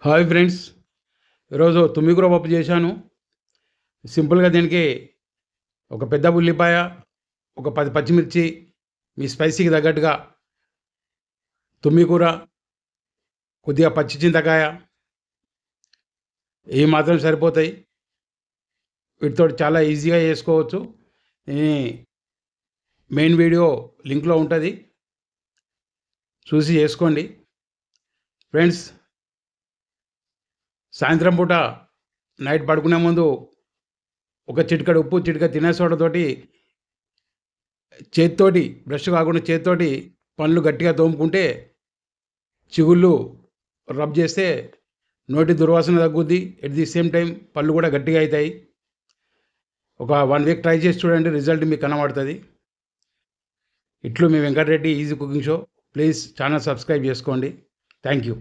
Hi friends, ఈరోజు తుమ్మికూర పప్పు చేశాను. సింపుల్గా దీనికి ఒక పెద్ద ఉల్లిపాయ, ఒక 10 పచ్చిమిర్చి, మీ స్పైసీకి తగ్గట్టుగా తుమ్మికూర, కొద్దిగా పచ్చి చింతకాయ ఈ మాత్రం సరిపోతాయి. వీటితో చాలా ఈజీగా చేసుకోవచ్చు. ఈ మెయిన్ వీడియో లింక్లో ఉంటుంది, చూసి చేసుకోండి ఫ్రెండ్స్. సాయంత్రం పూట నైట్ పడుకునే ముందు ఒక చిటికెడు ఉప్పు, చిటికెడు తినే సోడాతోటి చేత్తోటి, బ్రష్ కాకుండా చేత్తోటి పళ్ళు గట్టిగా తోముకుంటే, చిగుళ్ళు రబ్ చేస్తే నోటి దుర్వాసన తగ్గుద్ది. ఎట్ ది సేమ్ టైం పళ్ళు కూడా గట్టిగా అవుతాయి. ఒక 1 వీక్ ట్రై చేసి చూడండి, రిజల్ట్ మీకు కనబడుతుంది. ఇట్లు మీ Venkatareddy easy cooking show. Please channel subscribe చేసుకోండి. Thank you.